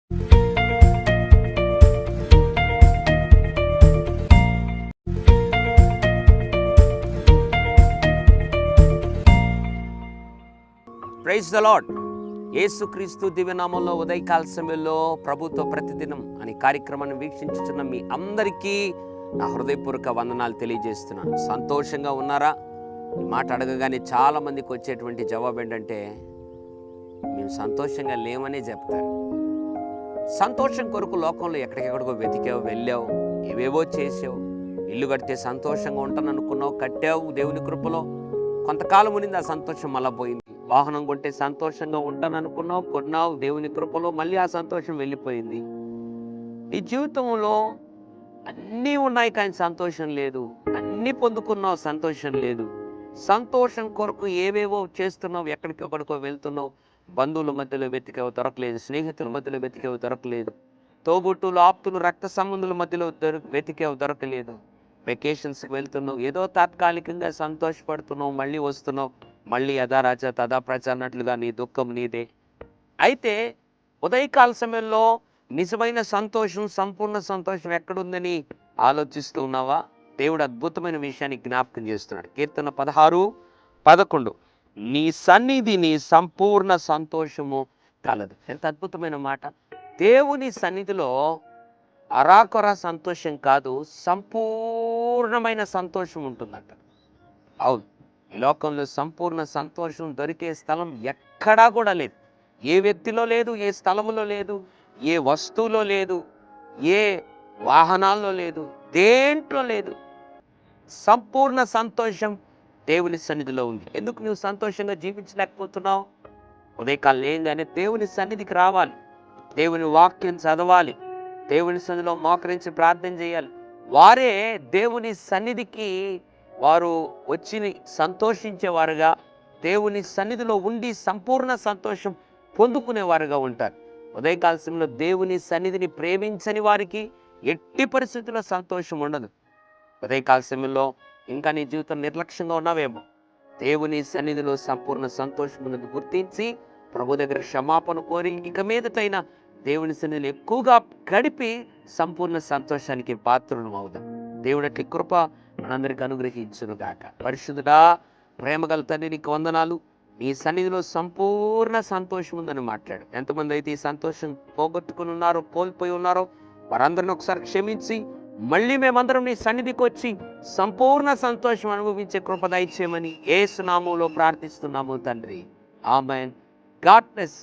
Praise the lord. యేసుక్రీస్తు దివ్యనామంలో ఉదయకాల సమయంలో ప్రభుత్వ ప్రతిదినం అనే కార్యక్రమాన్ని వీక్షించుచున్న మీ అందరికీ నా హృదయపూర్వక వందనాలు తెలియజేస్తున్నాను. సంతోషంగా ఉన్నారా? ఈ మాట అడగగానే చాలా మందికి వచ్చేటువంటి జవాబు ఏంటంటే మేము సంతోషంగా లేమనే చెప్తారు. సంతోషం కొరకు లోకంలో ఎక్కడికెక్కడికో వెతికావు, వెళ్ళావు, ఏవేవో చేసావు. ఇల్లు కడితే సంతోషంగా ఉంటాను అనుకున్నావు, కట్టావు. దేవుని కృపలో కొంతకాలం ఉన్నింది, ఆ సంతోషం మళ్ళా పోయింది. వాహనం కొంటే సంతోషంగా ఉంటాను అనుకున్నావు, కొన్నావు. దేవుని కృపలో మళ్ళీ ఆ సంతోషం వెళ్ళిపోయింది. నీ జీవితంలో అన్నీ ఉన్నాయి కానీ సంతోషం లేదు. అన్నీ పొందుకున్నావు, సంతోషం లేదు. సంతోషం కొరకు ఏవేవో చేస్తున్నావు, ఎక్కడికొక్కడికో వెళ్తున్నావు. బంధువుల మధ్యలో వెతికావు, దొరకలేదు. స్నేహితుల మధ్యలో వెతికావు, దొరకలేదు. తోబుట్టులు, ఆప్తులు, రక్త సంబంధుల మధ్యలో వెతికావు, దొరకలేదు. వెకేషన్స్కి వెళ్తున్నావు, ఏదో తాత్కాలికంగా సంతోషపడుతున్నావు, మళ్ళీ వస్తున్నావు. మళ్ళీ యథా రాజ తదా ప్రజ అన్నట్లుగా నీ దుఃఖం నీదే. అయితే ఉదయకాల సమయంలో నిజమైన సంతోషం, సంపూర్ణ సంతోషం ఎక్కడుందని ఆలోచిస్తూ ఉన్నావా? దేవుడు అద్భుతమైన విషయాన్ని జ్ఞాపకం చేస్తున్నాడు. కీర్తన 16:11, నీ సన్నిధి నీ సంపూర్ణ సంతోషము కలదు. ఎంత అద్భుతమైన మాట! దేవుని సన్నిధిలో అరాకొర సంతోషం కాదు, సంపూర్ణమైన సంతోషం ఉంటుందంట. అవును, ఈ లోకంలో సంపూర్ణ సంతోషం దొరికే స్థలం ఎక్కడా కూడా లేదు. ఏ వ్యక్తిలో లేదు, ఏ స్థలములో లేదు, ఏ వస్తువులో లేదు, ఏ వాహనాల్లో లేదు, దేంట్లో లేదు. సంపూర్ణ సంతోషం దేవుని సన్నిధిలో ఉంది. ఎందుకు నువ్వు సంతోషంగా జీవించలేకపోతున్నావు? ఉదయకాలం ఏంగానే దేవుని సన్నిధికి రావాలి, దేవుని వాక్యం చదవాలి, దేవుని సన్నిధిలో మోకరించి ప్రార్థన చేయాలి. వారే దేవుని సన్నిధికి వారు వచ్చి సంతోషించేవారుగా, దేవుని సన్నిధిలో ఉండి సంపూర్ణ సంతోషం పొందుకునేవారుగా ఉంటారు. ఉదయకాల సమయంలో దేవుని సన్నిధిని ప్రేమించని వారికి ఎట్టి పరిస్థితుల్లో సంతోషం ఉండదు. ఉదయకాల సమయంలో ఇంకా నీ జీవితం నిర్లక్ష్యంగా ఉన్నావేమో. దేవుని సన్నిధిలో సంపూర్ణ సంతోషం ఉన్నది గుర్తించి ప్రభు దగ్గర క్షమాపణ కోరి ఇక మీదటైనా దేవుని సన్నిధిలో ఎక్కువగా గడిపి సంపూర్ణ సంతోషానికి పాత్రలు అవుదాం. దేవుడి కృప మనందరికి అనుగ్రహించును గాక. పరిశుద్ధుడా, ప్రేమగల తండ్రి, నీకు వందనాలు. నీ సన్నిధిలో సంపూర్ణ సంతోషం ఉందని మాట్లాడు. ఎంతమంది అయితే ఈ సంతోషం పోగొట్టుకుని ఉన్నారో, కోల్పోయి ఉన్నారో, వారందరిని ఒకసారి క్షమించి మళ్ళీ మేమందరం నీ సన్నిధికి వచ్చి సంపూర్ణ సంతోషం అనుభవించే కృప దయచేయమని యేసు నామములో ప్రార్థిస్తున్నాము తండ్రి. ఆమేన్. God bless.